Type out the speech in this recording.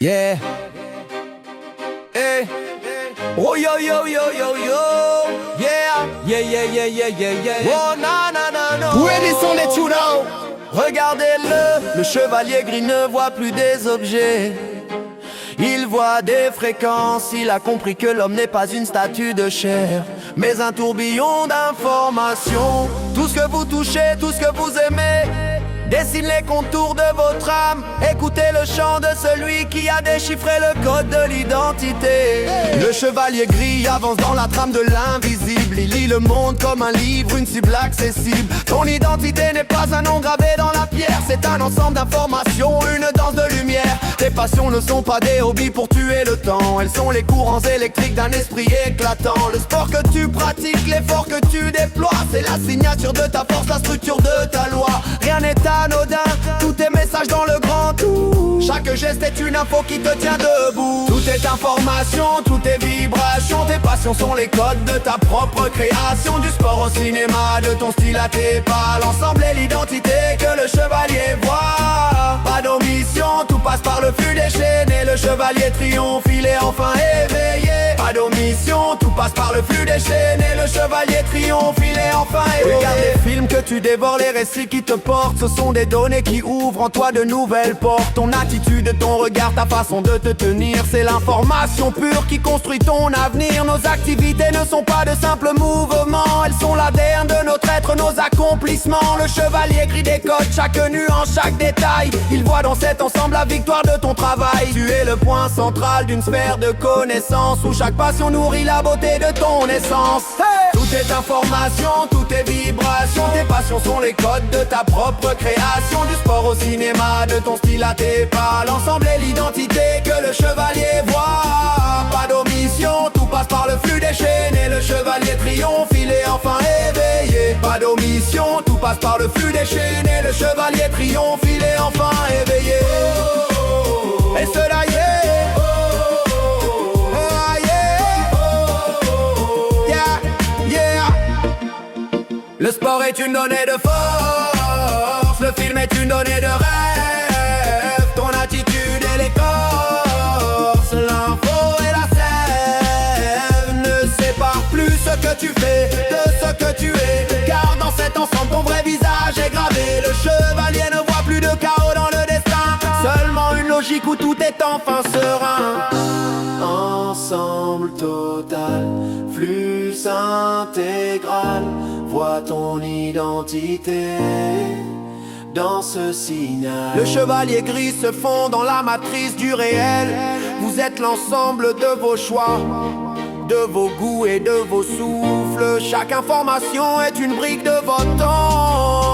Yeah. Hey. Oh yo yo yo yo yo. Yeah. Yeah yeah yeah yeah yeah yeah. Oh na na na na. Où est sont les tunos? Regardez-le, le chevalier gris ne voit plus des objets. Il voit des fréquences, il a compris que l'homme n'est pas une statue de chair, mais un tourbillon d'informations. Tout ce que vous touchez, tout ce que vous aimez, dessine les contours de votre âme. Écoutez le chant de celui qui a déchiffré le code de l'identité. Le chevalier gris avance dans la trame de l'invisible. Il lit le monde comme un livre, une cible accessible. Ton identité n'est pas un nom gravé dans la pierre, c'est un ensemble d'informations, une danse de lumière. Tes passions ne sont pas des hobbies pour tuer le temps, elles sont les courants électriques d'un esprit éclatant. Le sport que tu pratiques, l'effort que tu déploies, c'est la signature de ta force, la structure de ta loi. Rien n'est anodin, tout est message dans le grand tout. Chaque geste est une info qui te tient debout. Tout est information, tout est vibration. Tes passions sont les codes de ta propre création. Du sport au cinéma, de ton style à tes pas, l'ensemble est l'identité que le chevalier voit. Pas d'omission, tout passe par le flux déchaîné. Le chevalier triomphe, il est enfin éveillé. Pas d'omission, tout passe par le flux déchaîné. Le chevalier triomphe, il est enfin éveillé. Regarde les films que tu dévores, les récits qui te portent. Ce sont des données qui ouvrent en toi de nouvelles portes. Ton attitude, ton regard, ta façon de te tenir, c'est l'information pure qui construit ton avenir. Nos activités ne sont pas de simples mouvements, elles sont l'ADN de notre être, nos accomplissements. Le chevalier gris décode chaque nuance, chaque détail. Il voit dans cet ensemble la victoire de ton travail. Tu es le point central d'une sphère de connaissances où chaque passion nourrit la beauté de ton essence. Hey! Tout est information, tout est vibration. Tes passions sont les codes de ta propre création. Du sport au cinéma, de ton style à tes pas, l'ensemble est l'identité que le chevalier voit. Pas d'omission, tout passe par le flux déchaîné. Le chevalier triomphe, il est enfin éveillé. Pas d'omission, tout passe par le flux déchaîné. Le chevalier triomphe, il est enfin éveillé. Et cela y est. Le sport est une donnée de force, le film est une donnée de rêve. Ton attitude et l'écorce, l'info et la sève ne séparent plus ce que tu fais de ce que tu es. Car dans cet ensemble ton vrai visage est gravé. Le chevalier ne voit plus de chaos dans le destin, seulement une logique où tout est enfin serein. Ensemble total, flux intégral, vois ton identité dans ce signal. Le chevalier gris se fond dans la matrice du réel. Vous êtes l'ensemble de vos choix, de vos goûts et de vos souffles. Chaque information est une brique de votre temps.